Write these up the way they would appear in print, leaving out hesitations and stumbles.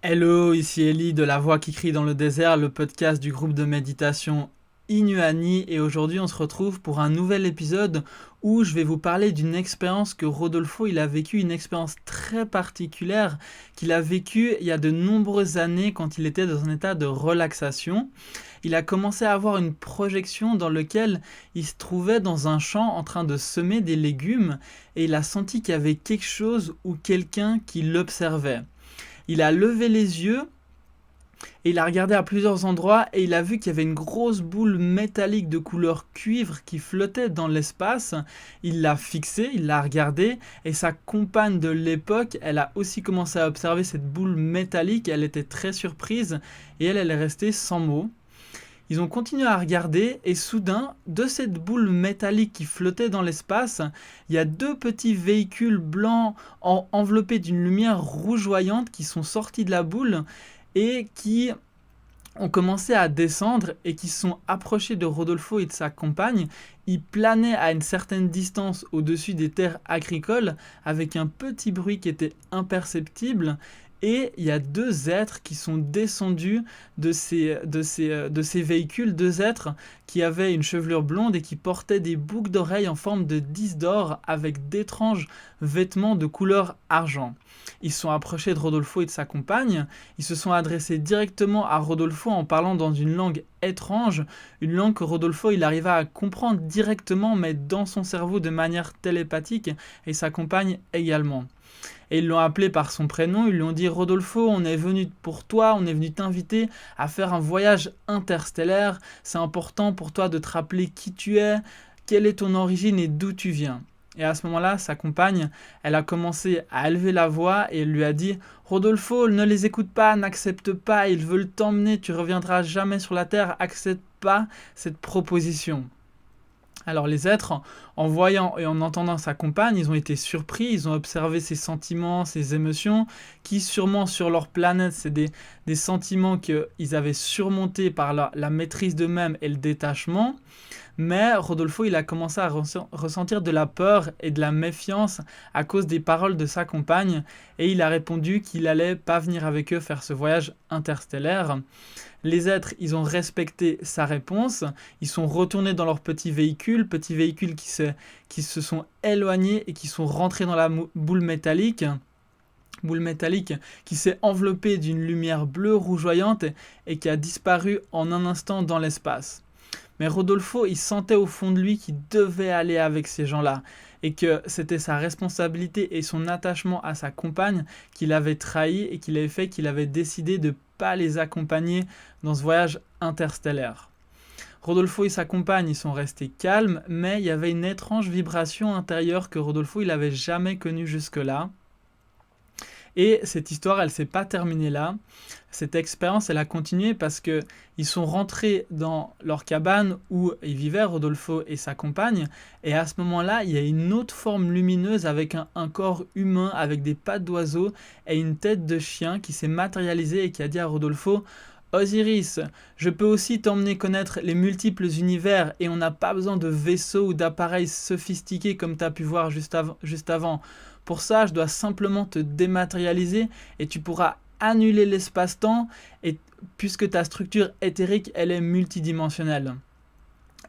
Hello, ici Ellie de La Voix qui crie dans le désert, le podcast du groupe de méditation Inuani. Et aujourd'hui, on se retrouve pour un nouvel épisode où je vais vous parler d'une expérience que Rodolfo il a vécue, une expérience très particulière qu'il a vécue il y a de nombreuses années quand il était dans un état de relaxation. Il a commencé à avoir une projection dans laquelle il se trouvait dans un champ en train de semer des légumes et il a senti qu'il y avait quelque chose ou quelqu'un qui l'observait. Il a levé les yeux et il a regardé à plusieurs endroits et il a vu qu'il y avait une grosse boule métallique de couleur cuivre qui flottait dans l'espace. Il l'a fixée, il l'a regardée et sa compagne de l'époque, elle a aussi commencé à observer cette boule métallique. Elle était très surprise et elle est restée sans mots. Ils ont continué à regarder et soudain, de cette boule métallique qui flottait dans l'espace, il y a deux petits véhicules blancs enveloppés d'une lumière rougeoyante qui sont sortis de la boule et qui ont commencé à descendre et qui se sont approchés de Rodolfo et de sa compagne. Ils planaient à une certaine distance au-dessus des terres agricoles avec un petit bruit qui était imperceptible. Et il y a deux êtres qui sont descendus de ces véhicules, deux êtres qui avaient une chevelure blonde et qui portaient des boucles d'oreilles en forme de 10 d'or avec d'étranges vêtements de couleur argent. Ils se sont approchés de Rodolfo et de sa compagne, ils se sont adressés directement à Rodolfo en parlant dans une langue étrange, une langue que Rodolfo il arriva à comprendre directement mais dans son cerveau de manière télépathique et sa compagne également. Et ils l'ont appelé par son prénom, ils lui ont dit « Rodolfo, on est venu pour toi, on est venu t'inviter à faire un voyage interstellaire. C'est important pour toi de te rappeler qui tu es, quelle est ton origine et d'où tu viens. » Et à ce moment-là, sa compagne, elle a commencé à élever la voix et elle lui a dit « Rodolfo, ne les écoute pas, n'accepte pas, ils veulent t'emmener, tu reviendras jamais sur la terre, accepte pas cette proposition. » Alors les êtres, en voyant et en entendant sa compagne, ils ont été surpris, ils ont observé ses sentiments, ses émotions, qui sûrement sur leur planète, c'est des sentiments qu'ils avaient surmontés par la maîtrise d'eux-mêmes et le détachement. Mais Rodolfo, il a commencé à ressentir de la peur et de la méfiance à cause des paroles de sa compagne et il a répondu qu'il allait pas venir avec eux faire ce voyage interstellaire. Les êtres, ils ont respecté sa réponse, ils sont retournés dans leur petit véhicule qui se sont éloignés et qui sont rentrés dans la boule métallique qui s'est enveloppée d'une lumière bleue rougeoyante et qui a disparu en un instant dans l'espace. Mais Rodolfo, il sentait au fond de lui qu'il devait aller avec ces gens-là et que c'était sa responsabilité et son attachement à sa compagne qui l'avait trahi et qui l'avait fait qu'il avait décidé de ne pas les accompagner dans ce voyage interstellaire. Rodolfo et sa compagne, ils sont restés calmes, mais il y avait une étrange vibration intérieure que Rodolfo il n'avait jamais connue jusque-là. Et cette histoire, elle ne s'est pas terminée là. Cette expérience, elle a continué parce qu'ils sont rentrés dans leur cabane où ils vivaient, Rodolfo et sa compagne. Et à ce moment-là, il y a une autre forme lumineuse avec un corps humain, avec des pattes d'oiseau et une tête de chien qui s'est matérialisée et qui a dit à Rodolfo « Osiris, je peux aussi t'emmener connaître les multiples univers et on n'a pas besoin de vaisseaux ou d'appareils sophistiqués comme tu as pu voir juste avant. Pour ça, je dois simplement te dématérialiser et tu pourras annuler l'espace-temps et puisque ta structure éthérique, elle est multidimensionnelle. »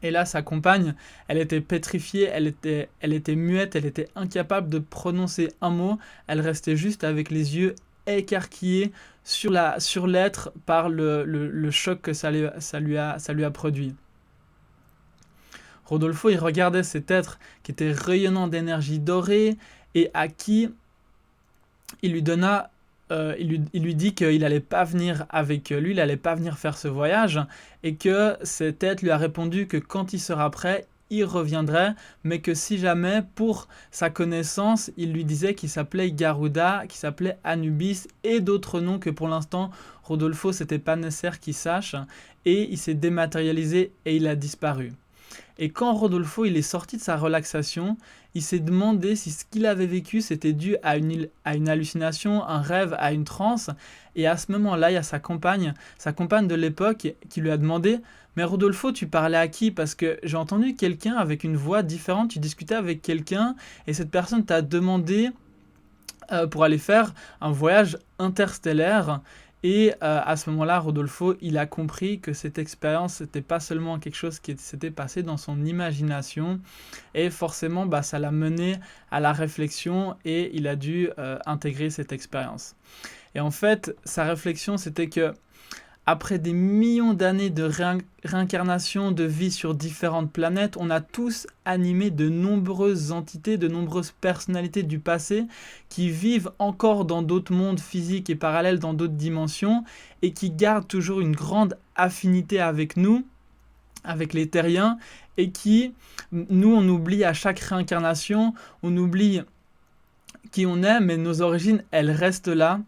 Et là, sa compagne, elle était pétrifiée, elle était muette, elle était incapable de prononcer un mot. Elle restait juste avec les yeux écarquillés sur l'être par le choc que ça lui a produit. Rodolfo, il regardait cet être qui était rayonnant d'énergie dorée et à qui il lui donna, il lui dit qu'il n'allait pas venir avec lui, il n'allait pas venir faire ce voyage et que cet être lui a répondu que quand il sera prêt, il reviendrait, mais que si jamais, pour sa connaissance, il lui disait qu'il s'appelait Garuda, qu'il s'appelait Anubis et d'autres noms que pour l'instant, Rodolfo, c'était pas nécessaire qu'il sache et il s'est dématérialisé et il a disparu. Et quand Rodolfo il est sorti de sa relaxation, il s'est demandé si ce qu'il avait vécu c'était dû à une hallucination, un rêve, à une transe. Et à ce moment-là, il y a sa compagne de l'époque qui lui a demandé « Mais Rodolfo, tu parlais à qui ? Parce que j'ai entendu quelqu'un avec une voix différente, tu discutais avec quelqu'un et cette personne t'a demandé pour aller faire un voyage interstellaire. » Et à ce moment-là, Rodolfo, il a compris que cette expérience, n'était pas seulement quelque chose qui s'était passé dans son imagination, et forcément, ça l'a mené à la réflexion, et il a dû intégrer cette expérience. Et en fait, sa réflexion, c'était que après des millions d'années de réincarnation, de vie sur différentes planètes, on a tous animé de nombreuses entités, de nombreuses personnalités du passé qui vivent encore dans d'autres mondes physiques et parallèles, dans d'autres dimensions, et qui gardent toujours une grande affinité avec nous, avec les terriens, et qui, nous, on oublie à chaque réincarnation, on oublie qui on est, mais nos origines, elles restent là.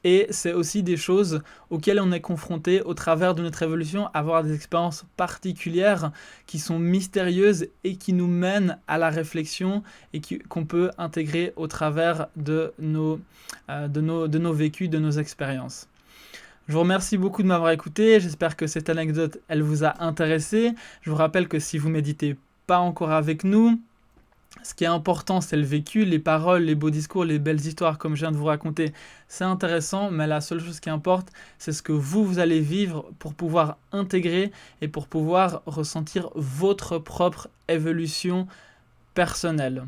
Et c'est aussi des choses auxquelles on est confronté au travers de notre évolution, avoir des expériences particulières qui sont mystérieuses et qui nous mènent à la réflexion et qu'on peut intégrer au travers de nos vécus, de nos expériences. Je vous remercie beaucoup de m'avoir écouté. J'espère que cette anecdote, elle vous a intéressé. Je vous rappelle que si vous méditez pas encore avec nous, ce qui est important, c'est le vécu, les paroles, les beaux discours, les belles histoires comme je viens de vous raconter. C'est intéressant, mais la seule chose qui importe, c'est ce que vous allez vivre pour pouvoir intégrer et pour pouvoir ressentir votre propre évolution personnelle.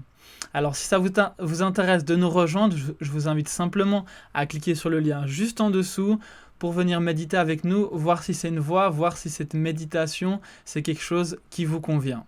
Alors si ça vous intéresse de nous rejoindre, je vous invite simplement à cliquer sur le lien juste en dessous pour venir méditer avec nous, voir si c'est une voie, voir si cette méditation, c'est quelque chose qui vous convient.